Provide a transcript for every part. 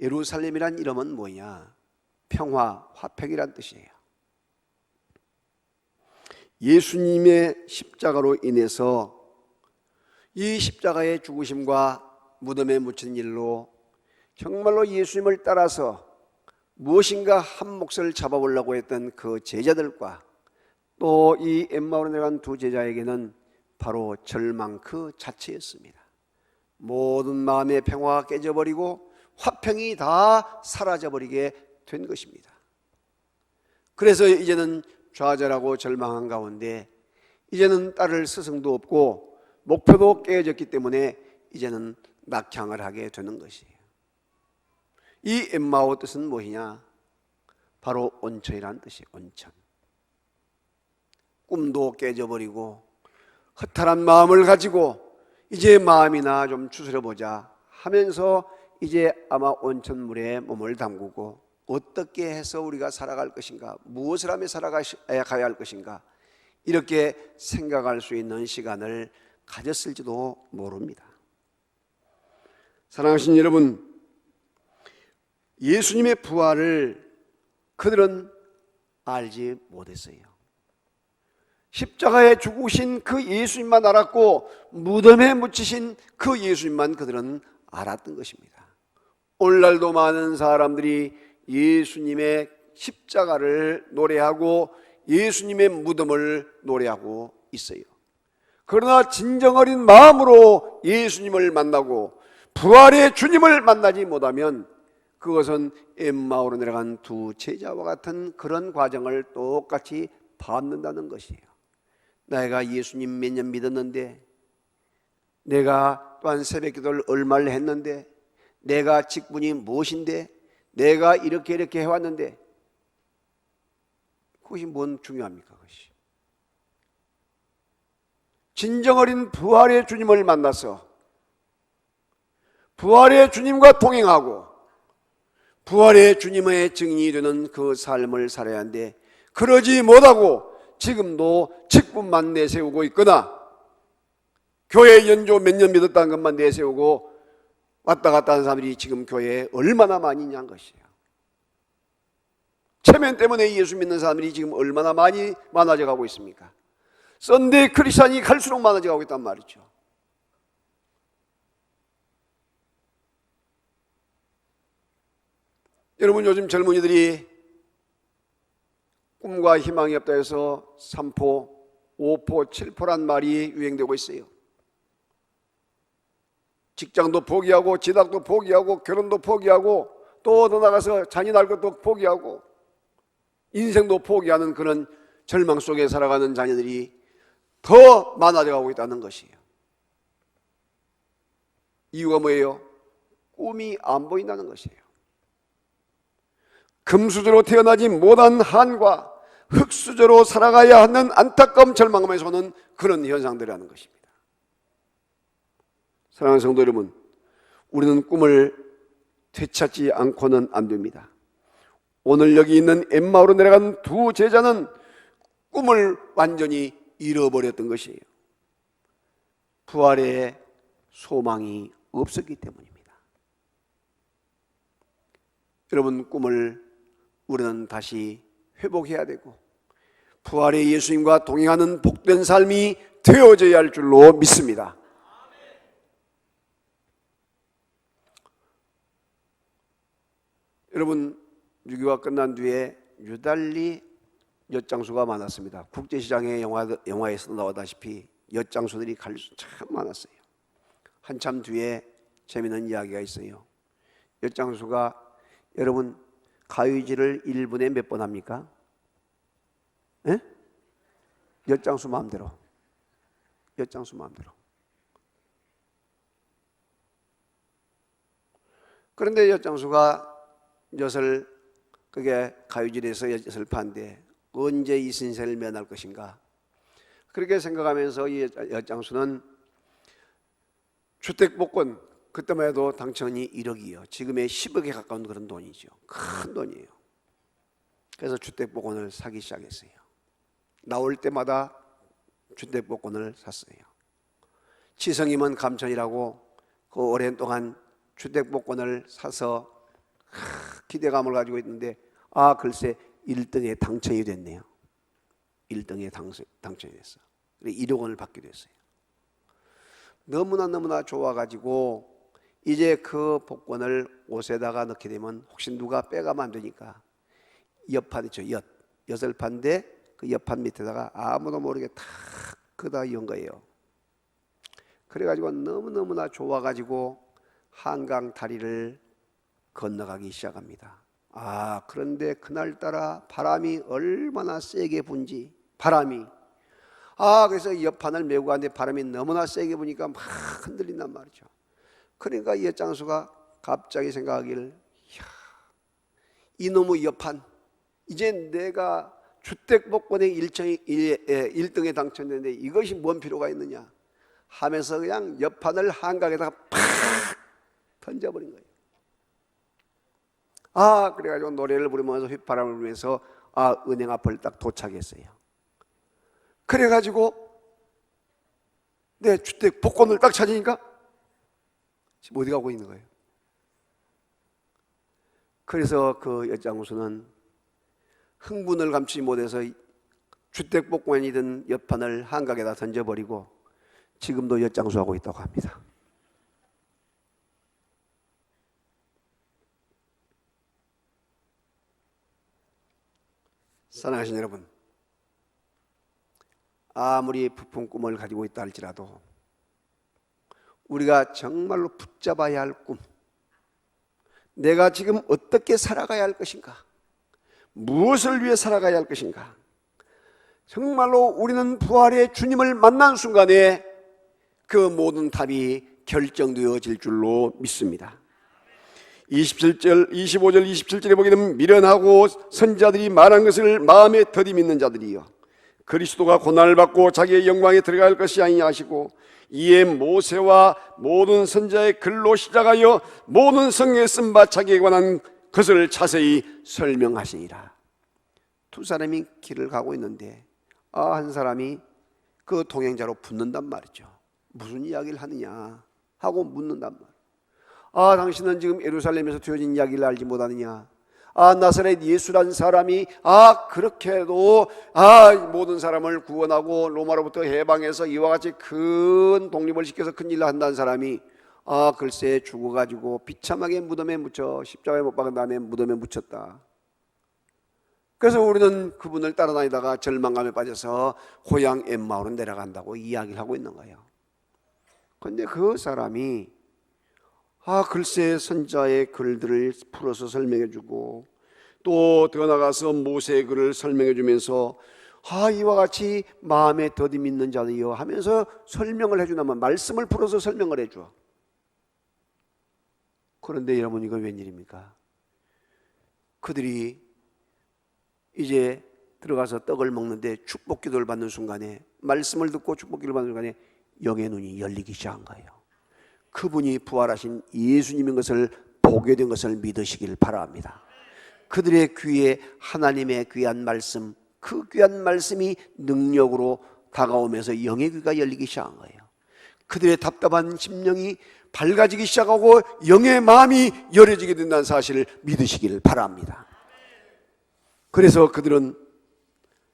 예루살렘이란 이름은 뭐냐? 평화, 화평이란 뜻이에요. 예수님의 십자가로 인해서 이 십자가의 죽으심과 무덤에 묻힌 일로 정말로 예수님을 따라서 무엇인가 한 몫을 잡아보려고 했던 그 제자들과 또 이 엠마오로 내려간 두 제자에게는 바로 절망 그 자체였습니다. 모든 마음의 평화가 깨져버리고 화평이 다 사라져버리게 된 것입니다. 그래서 이제는 좌절하고 절망한 가운데 이제는 따를 스승도 없고 목표도 깨어졌기 때문에 이제는 낙향을 하게 되는 것이에요. 이 엠마오 뜻은 무엇이냐? 바로 온천이라는 뜻이에요. 온천. 꿈도 깨져버리고 허탈한 마음을 가지고 이제 마음이나 좀 추스려보자 하면서 이제 아마 온천물에 몸을 담그고 어떻게 해서 우리가 살아갈 것인가, 무엇을 하며 살아가야 할 것인가, 이렇게 생각할 수 있는 시간을 가졌을지도 모릅니다. 사랑하신 여러분, 예수님의 부활을 그들은 알지 못했어요. 십자가에 죽으신 그 예수님만 알았고 무덤에 묻히신 그 예수님만 그들은 알았던 것입니다. 오늘날도 많은 사람들이 예수님의 십자가를 노래하고 예수님의 무덤을 노래하고 있어요. 그러나 진정 어린 마음으로 예수님을 만나고 부활의 주님을 만나지 못하면 그것은 엠마오로 내려간 두 제자와 같은 그런 과정을 똑같이 밟는다는 것이에요. 내가 예수님 몇 년 믿었는데, 내가 또한 새벽기도를 얼마를 했는데, 내가 직분이 무엇인데, 내가 이렇게 해왔는데, 그것이 뭔 중요합니까? 그것이 진정 어린 부활의 주님을 만나서 부활의 주님과 동행하고 부활의 주님의 증인이 되는 그 삶을 살아야 하는데, 그러지 못하고 지금도 직분만 내세우고 있거나 교회 연조 몇 년 믿었다는 것만 내세우고 왔다 갔다 하는 사람들이 지금 교회에 얼마나 많이 있냐는 것이에요. 체면 때문에 예수 믿는 사람들이 지금 얼마나 많아져 가고 있습니까? 썬데이 크리스찬이 갈수록 많아져 가고 있단 말이죠. 여러분, 요즘 젊은이들이 꿈과 희망이 없다 해서 3포, 5포, 7포란 말이 유행되고 있어요. 직장도 포기하고 지학도 포기하고 결혼도 포기하고 또 더 나가서 잔인할 것도 포기하고 인생도 포기하는 그런 절망 속에 살아가는 자녀들이 더 많아져 가고 있다는 것이에요. 이유가 뭐예요? 꿈이 안 보인다는 것이에요. 금수저로 태어나지 못한 한과 흙수저로 살아가야 하는 안타까움, 절망감에서 오는 그런 현상들이라는 것입니다. 사랑하는 성도 여러분, 우리는 꿈을 되찾지 않고는 안 됩니다. 오늘 여기 있는 엠마오로 내려간 두 제자는 꿈을 완전히 잃어버렸던 것이에요. 부활의 소망이 없었기 때문입니다. 여러분, 꿈을 우리는 다시 회복해야 되고 부활의 예수님과 동행하는 복된 삶이 되어져야 할 줄로 믿습니다. 여러분, 6.25가 끝난 뒤에 유달리 엿장수가 많았습니다. 국제시장의 영화에서도 나오다시피 엿장수들이 참 많았어요. 한참 뒤에 재미있는 이야기가 있어요. 엿장수가, 여러분, 가위질을 1분에 몇 번 합니까? 예? 엿장수 마음대로. 엿장수 마음대로. 그런데 엿장수가 엿을, 그게 가위질해서 엿을 파는데 언제 이 신세를 면할 것인가, 그렇게 생각하면서 이 엿장수는 주택복권, 그때만 해도 당첨이 1억이요. 지금의 10억에 가까운 그런 돈이죠. 큰 돈이에요. 그래서 주택복권을 사기 시작했어요. 나올 때마다 주택복권을 샀어요. 치성이면 감천이라고 그 오랜 동안 주택복권을 사서 기대감을 가지고 있는데 글쎄 1등에 당첨이 됐네요. 1등에 당첨이 됐어. 1억 원을 받게 됐어요. 너무나 좋아가지고 이제 그 복권을 옷에다가 넣게 되면 혹시 누가 빼가면 안 되니까 옆판 있죠. 엿을 판데 그 옆판 밑에다가 아무도 모르게 탁 그다 연 거예요. 그래가지고 너무나 좋아가지고 한강 다리를 건너가기 시작합니다. 그런데 그날따라 바람이 얼마나 세게 분지, 바람이. 그래서 옆판을 메고 가는데 바람이 너무나 세게 부니까 막 흔들린단 말이죠. 그러니까 이 엿장수가 갑자기 생각하기를, 이놈의 옆판, 이제 내가 주택복권의 1등에 당첨됐는데 이것이 뭔 필요가 있느냐 하면서 그냥 옆판을 한강에다가 팍 던져버린 거예요. 그래가지고 노래를 부르면서 휘파람을 불면서 은행 앞을 딱 도착했어요. 그래가지고 내 주택 복권을 딱 찾으니까 지금 어디 가고 있는 거예요. 그래서 그 엿장수는 흥분을 감추지 못해서 주택 복권이든 옆판을 한강에다 던져버리고 지금도 엿장수하고 있다고 합니다. 사랑하신 여러분, 아무리 부푼 꿈을 가지고 있다 할지라도 우리가 정말로 붙잡아야 할 꿈, 내가 지금 어떻게 살아가야 할 것인가, 무엇을 위해 살아가야 할 것인가, 정말로 우리는 부활의 주님을 만난 순간에 그 모든 답이 결정되어질 줄로 믿습니다. 25절 27절에 보게 되면 미련하고 선자들이 말한 것을 마음에 더디 믿는 자들이여 그리스도가 고난을 받고 자기의 영광에 들어갈 것이 아니냐 하시고 이에 모세와 모든 선자의 글로 시작하여 모든 성경에 쓴 바 자기에 관한 것을 자세히 설명하시니라. 두 사람이 길을 가고 있는데 한 사람이 그 동행자로 붙는단 말이죠. 무슨 이야기를 하느냐 하고 묻는단 말이에요. 당신은 지금 예루살렘에서 되어진 이야기를 알지 못하느냐? 나사렛 예수란 사람이 그렇게도 모든 사람을 구원하고 로마로부터 해방해서 이와 같이 큰 독립을 시켜서 큰 일을 한다는 사람이 글쎄 죽어가지고 비참하게 무덤에 묻혀 십자가에 못 박은 다음에 무덤에 묻혔다. 그래서 우리는 그분을 따라다니다가 절망감에 빠져서 고향 엠마오로 내려간다고 이야기를 하고 있는 거예요. 그런데 그 사람이 글쎄 선자의 글들을 풀어서 설명해주고 또 더 나가서 모세의 글을 설명해주면서 이와 같이 마음에 더디 믿는 자들이여 하면서 설명을 해주나만 말씀을 풀어서 설명을 해줘. 그런데 여러분 이건 웬일입니까? 그들이 이제 들어가서 떡을 먹는데 축복기도를 받는 순간에 말씀을 듣고 축복기도를 받는 순간에 영의 눈이 열리기 시작한 거예요. 그분이 부활하신 예수님인 것을 보게 된 것을 믿으시길 바랍니다. 그들의 귀에 하나님의 귀한 말씀, 그 귀한 말씀이 능력으로 다가오면서 영의 귀가 열리기 시작한 거예요. 그들의 답답한 심령이 밝아지기 시작하고 영의 마음이 열어지게 된다는 사실을 믿으시길 바랍니다. 그래서 그들은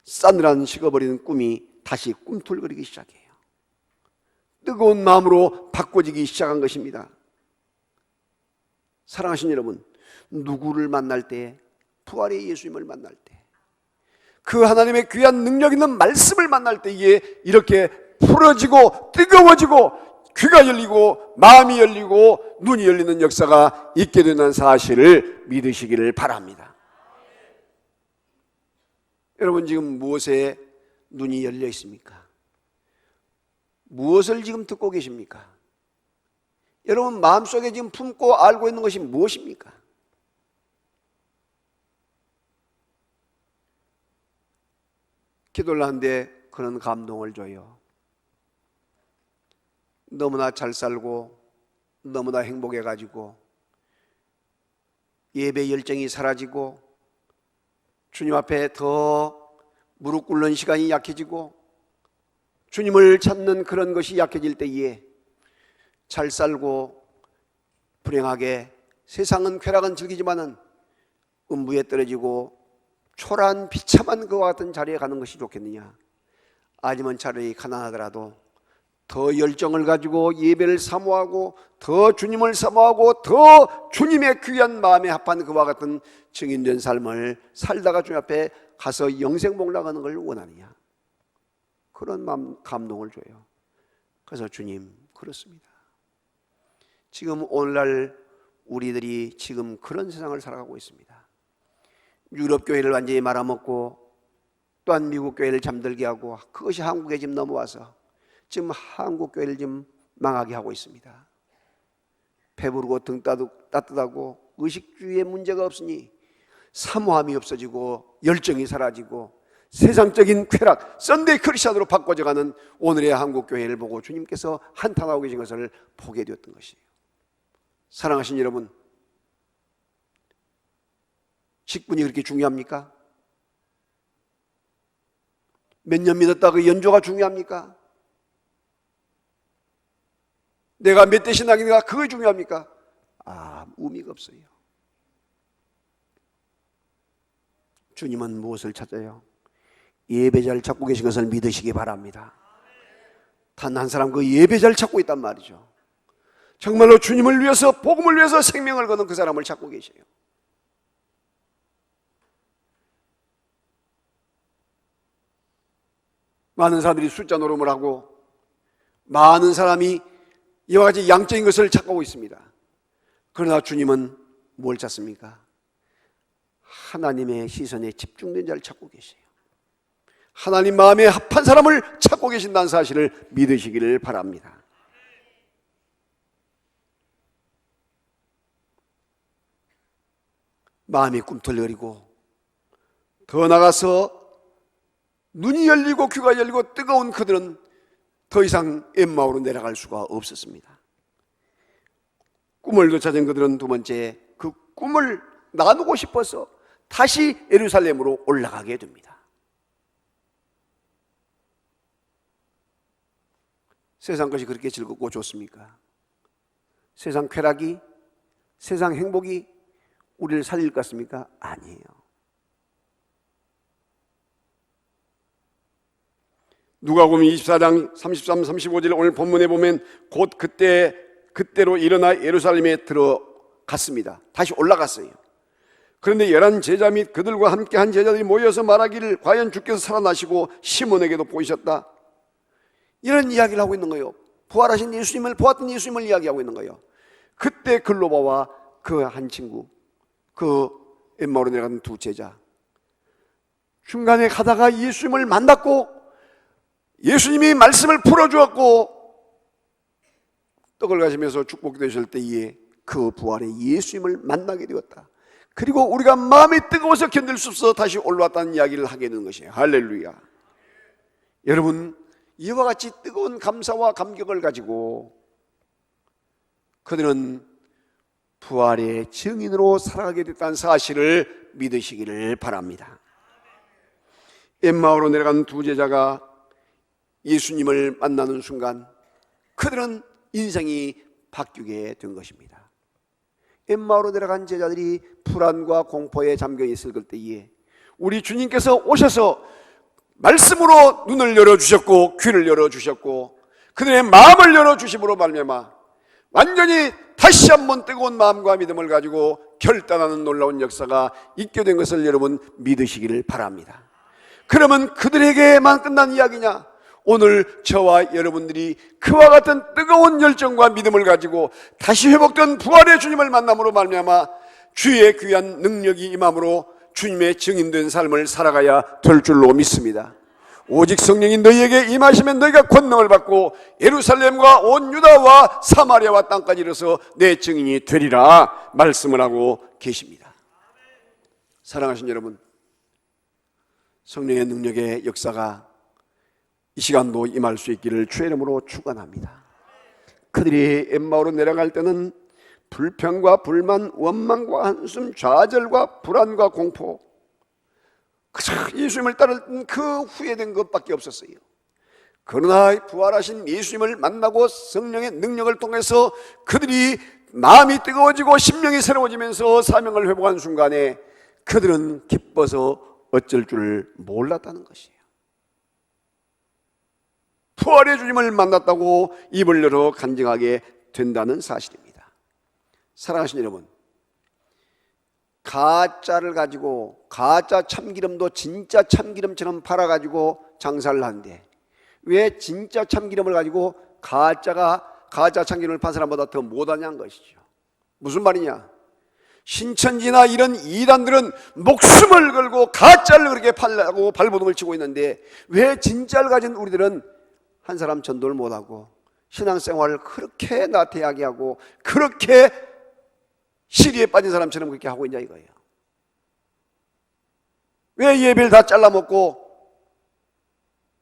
싸늘한 식어버리는 꿈이 다시 꿈틀거리기 시작해요. 뜨거운 마음으로 바꿔지기 시작한 것입니다. 사랑하신 여러분, 누구를 만날 때, 부활의 예수님을 만날 때, 그 하나님의 귀한 능력 있는 말씀을 만날 때에 이렇게 풀어지고 뜨거워지고 귀가 열리고 마음이 열리고 눈이 열리는 역사가 있게 되는 사실을 믿으시기를 바랍니다. 여러분 지금 무엇에 눈이 열려 있습니까? 무엇을 지금 듣고 계십니까? 여러분 마음속에 지금 품고 알고 있는 것이 무엇입니까? 기도를 하는데 그런 감동을 줘요. 너무나 잘 살고 너무나 행복해가지고 예배 열정이 사라지고 주님 앞에 더 무릎 꿇는 시간이 약해지고 주님을 찾는 그런 것이 약해질 때에 잘 살고 불행하게 세상은 쾌락은 즐기지만은 음부에 떨어지고 초라한 비참한 그와 같은 자리에 가는 것이 좋겠느냐? 아니면 차라리 가난하더라도 더 열정을 가지고 예배를 사모하고 더 주님을 사모하고 더 주님의 귀한 마음에 합한 그와 같은 증인된 삶을 살다가 주님 앞에 가서 영생 복락하는 걸 원하느냐? 그런 마음 감동을 줘요. 그래서 주님, 그렇습니다. 지금 오늘날 우리들이 지금 그런 세상을 살아가고 있습니다. 유럽 교회를 완전히 말아먹고 또한 미국 교회를 잠들게 하고 그것이 한국에 지금 넘어와서 지금 한국 교회를 지금 망하게 하고 있습니다. 배부르고 등 따뜻하고 의식주의에 문제가 없으니 사모함이 없어지고 열정이 사라지고 세상적인 쾌락, 썬데이 크리스찬으로 바꿔져가는 오늘의 한국 교회를 보고 주님께서 한탄하고 계신 것을 보게 되었던 것이에요. 사랑하신 여러분, 직분이 그렇게 중요합니까? 몇 년 믿었다 그 연조가 중요합니까? 내가 몇 대 신앙인가 그게 중요합니까? 의미가 없어요. 주님은 무엇을 찾아요? 예배자를 찾고 계신 것을 믿으시기 바랍니다. 단 한 사람 그 예배자를 찾고 있단 말이죠. 정말로 주님을 위해서, 복음을 위해서 생명을 거는 그 사람을 찾고 계세요. 많은 사람들이 숫자 노름을 하고 많은 사람이 이와 같이 양적인 것을 찾고 있습니다. 그러나 주님은 뭘 찾습니까? 하나님의 시선에 집중된 자를 찾고 계세요. 하나님 마음에 합한 사람을 찾고 계신다는 사실을 믿으시기를 바랍니다. 마음이 꿈틀거리고 더 나가서 눈이 열리고 귀가 열리고 뜨거운 그들은 더 이상 엠마오로 내려갈 수가 없었습니다. 꿈을 되찾은 그들은 두 번째, 그 꿈을 나누고 싶어서 다시 예루살렘으로 올라가게 됩니다. 세상 것이 그렇게 즐겁고 좋습니까? 세상 쾌락이, 세상 행복이 우리를 살릴 것 같습니까? 아니에요. 누가복음 24장 33, 35절 오늘 본문에 보면 곧 그때로 일어나 예루살렘에 들어갔습니다. 다시 올라갔어요. 그런데 11 제자 및 그들과 함께한 제자들이 모여서 말하기를 과연 주께서 살아나시고 시몬에게도 보이셨다. 이런 이야기를 하고 있는 거예요. 부활하신 예수님을 보았던 예수님을 이야기하고 있는 거예요. 그때 글로바와 그 한 친구, 그 엠마오로 내려간 두 제자, 중간에 가다가 예수님을 만났고 예수님이 말씀을 풀어주었고 떡을 가시면서 축복되실 때에 그 부활의 예수님을 만나게 되었다. 그리고 우리가 마음이 뜨거워서 견딜 수 없어 다시 올라왔다는 이야기를 하게 되는 것이에요. 할렐루야. 여러분, 이와 같이 뜨거운 감사와 감격을 가지고 그들은 부활의 증인으로 살아가게 됐다는 사실을 믿으시기를 바랍니다. 엠마오로 내려간 두 제자가 예수님을 만나는 순간 그들은 인생이 바뀌게 된 것입니다. 엠마오로 내려간 제자들이 불안과 공포에 잠겨 있을 때에 우리 주님께서 오셔서 말씀으로 눈을 열어주셨고 귀를 열어주셨고 그들의 마음을 열어주심으로 말미암아 완전히 다시 한번 뜨거운 마음과 믿음을 가지고 결단하는 놀라운 역사가 있게 된 것을 여러분 믿으시기를 바랍니다. 그러면 그들에게만 끝난 이야기냐? 오늘 저와 여러분들이 그와 같은 뜨거운 열정과 믿음을 가지고 다시 회복된 부활의 주님을 만남으로 말미암아 주의 귀한 능력이 임함으로 주님의 증인된 삶을 살아가야 될 줄로 믿습니다. 오직 성령이 너희에게 임하시면 너희가 권능을 받고 예루살렘과 온 유다와 사마리아와 땅까지 이르러서 내 증인이 되리라 말씀을 하고 계십니다. 사랑하신 여러분, 성령의 능력의 역사가 이 시간도 임할 수 있기를 주의 이름으로 축원합니다. 그들이 엠마오로 내려갈 때는 불평과 불만, 원망과 한숨, 좌절과 불안과 공포, 그저 예수님을 따르던 그 후회된 것밖에 없었어요. 그러나 부활하신 예수님을 만나고 성령의 능력을 통해서 그들이 마음이 뜨거워지고 심령이 새로워지면서 사명을 회복한 순간에 그들은 기뻐서 어쩔 줄 몰랐다는 것이에요. 부활의 주님을 만났다고 입을 열어 간증하게 된다는 사실입니다. 사랑하시는 여러분, 가짜를 가지고 가짜 참기름도 진짜 참기름처럼 팔아가지고 장사를 하는데 왜 진짜 참기름을 가지고 가짜 참기름을 판 사람보다 더 못하냐는 것이죠. 무슨 말이냐? 신천지나 이런 이단들은 목숨을 걸고 가짜를 그렇게 팔려고 발버둥을 치고 있는데 왜 진짜를 가진 우리들은 한 사람 전도를 못하고 신앙생활을 그렇게 나태하게 하고 그렇게 시리에 빠진 사람처럼 그렇게 하고 있냐 이거예요. 왜 예배를 다 잘라먹고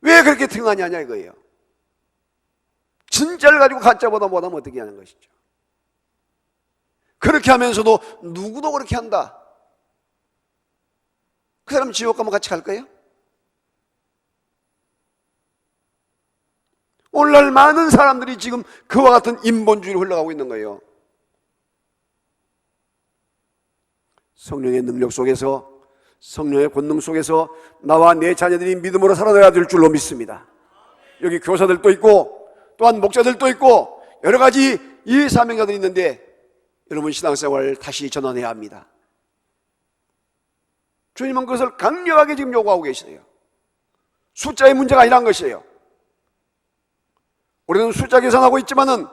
왜 그렇게 등하냐 이거예요. 진짜를 가지고 가짜보다 못하면 어떻게 하는 것이죠. 그렇게 하면서도 누구도 그렇게 한다. 그 사람 지옥 가면 같이 갈 거예요? 오늘날 많은 사람들이 지금 그와 같은 인본주의로 흘러가고 있는 거예요. 성령의 능력 속에서, 성령의 권능 속에서 나와 내 자녀들이 믿음으로 살아나야 될 줄로 믿습니다. 여기 교사들도 있고 또한 목자들도 있고 여러 가지 이 사명자들이 있는데 여러분 신앙생활을 다시 전환해야 합니다. 주님은 그것을 강력하게 지금 요구하고 계시네요. 숫자의 문제가 아니란 것이에요. 우리는 숫자 계산하고 있지만은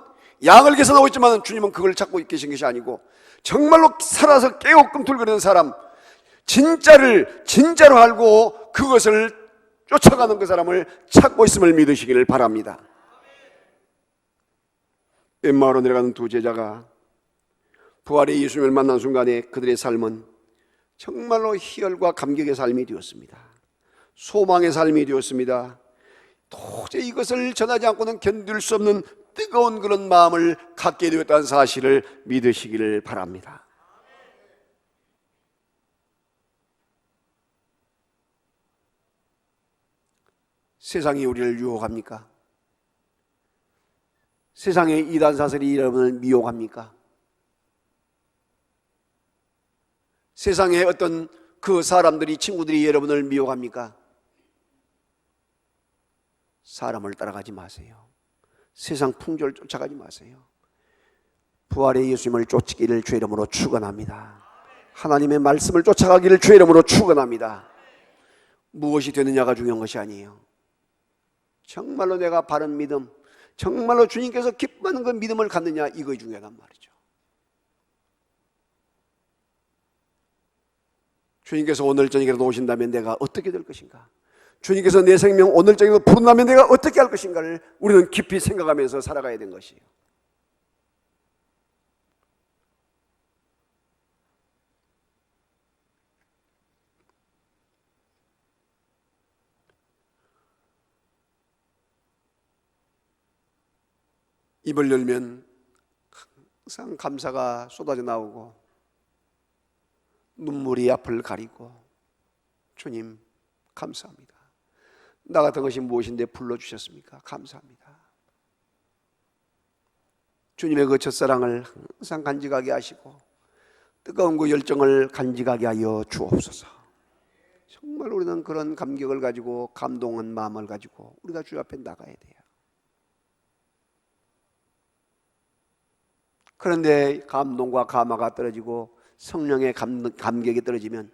양을 계산하고 있지만은 주님은 그걸 찾고 계신 것이 아니고 정말로 살아서 깨고 꿈틀거리는 사람, 진짜로 알고 그것을 쫓아가는 그 사람을 찾고 있음을 믿으시기를 바랍니다. 엠마오로 내려가는 두 제자가 부활의 예수님을 만난 순간에 그들의 삶은 정말로 희열과 감격의 삶이 되었습니다. 소망의 삶이 되었습니다. 도저히 이것을 전하지 않고는 견딜 수 없는 뜨거운 그런 마음을 갖게 되었다는 사실을 믿으시기를 바랍니다. 세상이 우리를 유혹합니까? 세상의 이단사설이 여러분을 미혹합니까? 세상의 어떤 그 사람들이, 친구들이 여러분을 미혹합니까? 사람을 따라가지 마세요. 세상 풍조를 쫓아가지 마세요. 부활의 예수님을 쫓기를 주의 이름으로 축원합니다. 하나님의 말씀을 쫓아가기를 주의 이름으로 축원합니다. 무엇이 되느냐가 중요한 것이 아니에요. 정말로 내가 바른 믿음, 정말로 주님께서 기뻐하는 그 믿음을 갖느냐, 이것이 중요하단 말이죠. 주님께서 오늘 저녁에라도 오신다면 내가 어떻게 될 것인가? 주님께서 내 생명 오늘 저녁에도 부른다면 내가 어떻게 할 것인가를 우리는 깊이 생각하면서 살아가야 되는 것이에요. 입을 열면 항상 감사가 쏟아져 나오고 눈물이 앞을 가리고 주님 감사합니다. 나 같은 것이 무엇인데 불러주셨습니까? 감사합니다. 주님의 그 첫사랑을 항상 간직하게 하시고 뜨거운 그 열정을 간직하게 하여 주옵소서. 정말 우리는 그런 감격을 가지고 감동한 마음을 가지고 우리가 주 앞에 나가야 돼요. 그런데 감동과 감화가 떨어지고 성령의 감격이 떨어지면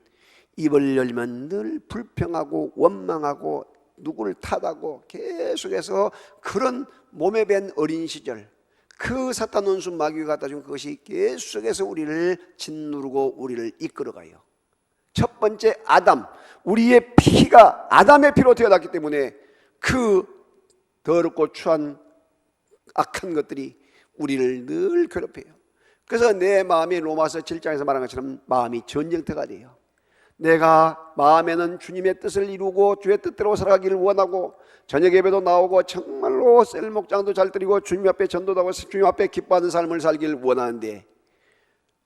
입을 열면 늘 불평하고 원망하고 누구를 탓하고 계속해서 그런 몸에 밴 어린 시절, 그 사탄 원수 마귀가 갖다 준 그것이 계속해서 우리를 짓누르고 우리를 이끌어가요. 첫 번째 아담, 우리의 피가 아담의 피로 태어났기 때문에 그 더럽고 추한 악한 것들이 우리를 늘 괴롭혀요. 그래서 내 마음이 로마서 7장에서 말한 것처럼 마음이 전쟁터가 돼요. 내가 마음에는 주님의 뜻을 이루고 주의 뜻대로 살아가기를 원하고 저녁 예배도 나오고 정말로 셀 목장도 잘 드리고 주님 앞에 전도도 하고 주님 앞에 기뻐하는 삶을 살기를 원하는데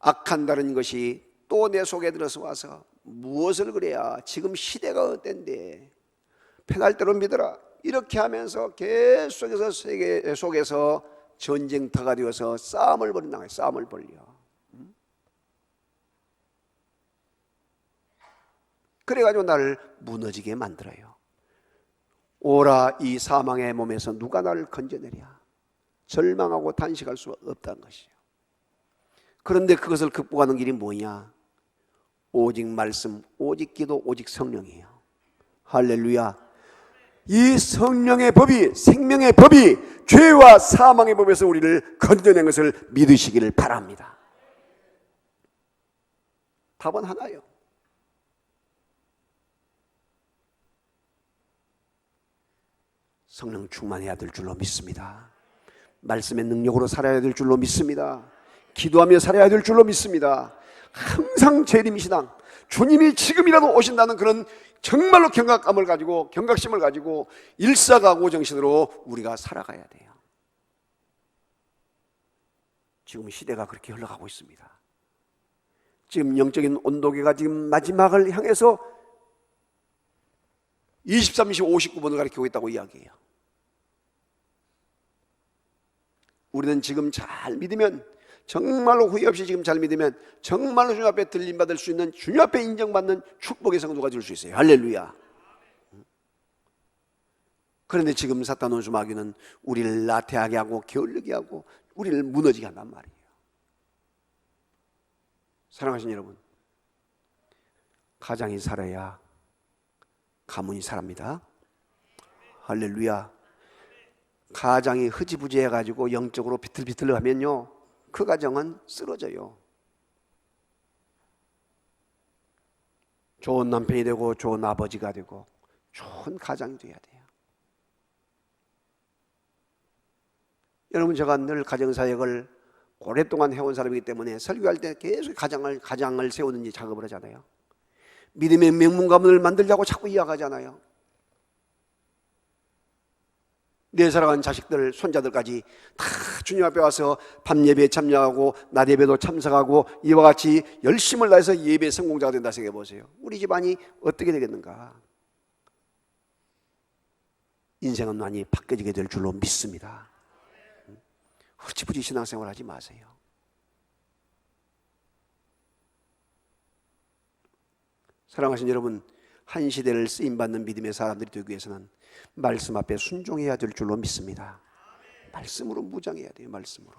악한 다른 것이 또 내 속에 들어서 와서 무엇을 그래야 지금 시대가 어땠는데 편할 대로 믿어라 이렇게 하면서 계속해서 세계 속에서 전쟁터가 되어서 싸움을 벌인다. 싸움을 벌려. 그래가지고 나를 무너지게 만들어요. 오라 이 사망의 몸에서 누가 나를 건져내랴. 절망하고 단식할 수 없다는 것이에요. 그런데 그것을 극복하는 길이 뭐냐? 오직 말씀, 오직 기도, 오직 성령이에요. 할렐루야. 이 성령의 법이, 생명의 법이 죄와 사망의 법에서 우리를 건져낸 것을 믿으시기를 바랍니다. 답은 하나요. 성령 충만해야 될 줄로 믿습니다. 말씀의 능력으로 살아야 될 줄로 믿습니다. 기도하며 살아야 될 줄로 믿습니다. 항상 재림신앙, 주님이 지금이라도 오신다는 그런 정말로 경각감을 가지고, 경각심을 가지고 일사각오 정신으로 우리가 살아가야 돼요. 지금 시대가 그렇게 흘러가고 있습니다. 지금 영적인 온도계가 지금 마지막을 향해서 23시 59분을 가리키고 있다고 이야기해요. 우리는 지금 잘 믿으면, 정말로 후회 없이 지금 잘 믿으면 정말로 주님 앞에 들림받을 수 있는, 주님 앞에 인정받는 축복의 성도가 될 수 있어요. 할렐루야. 그런데 지금 사탄 원수 마귀는 우리를 나태하게 하고 게을르게 하고 우리를 무너지게 한단 말이에요. 사랑하신 여러분, 가장이 살아야 가문이 살합니다. 할렐루야. 가장이 흐지부지해가지고 영적으로 비틀비틀하면요, 그 가정은 쓰러져요. 좋은 남편이 되고 좋은 아버지가 되고 좋은 가장이 돼야 돼요. 여러분, 제가 늘 가정사역을 오랫동안 해온 사람이기 때문에 설교할 때 계속 가장을 세우는 작업을 하잖아요. 믿음의 명문가문을 만들자고 자꾸 이야기하잖아요. 내 사랑하는 자식들, 손자들까지 다 주님 앞에 와서 밤 예배에 참여하고 낮 예배도 참석하고 이와 같이 열심을 다해서 예배 성공자가 된다 생각해 보세요. 우리 집안이 어떻게 되겠는가? 인생은 많이 바뀌어지게 될 줄로 믿습니다. 흐지부지 신앙생활 하지 마세요. 사랑하신 여러분, 한 시대를 쓰임받는 믿음의 사람들이 되기 위해서는 말씀 앞에 순종해야 될 줄로 믿습니다. 말씀으로 무장해야 돼요. 말씀으로.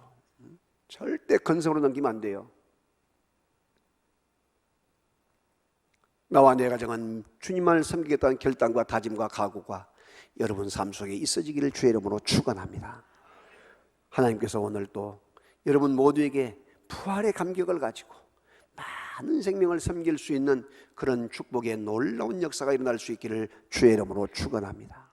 절대 건성으로 넘기면 안 돼요. 나와 내 가정은 주님만을 섬기겠다는 결단과 다짐과 각오가 여러분 삶 속에 있어지기를 주의 이름으로 축원합니다. 하나님께서 오늘 또 여러분 모두에게 부활의 감격을 가지고 많은 생명을 섬길 수 있는 그런 축복의 놀라운 역사가 일어날 수 있기를 주의 이름으로 축원합니다.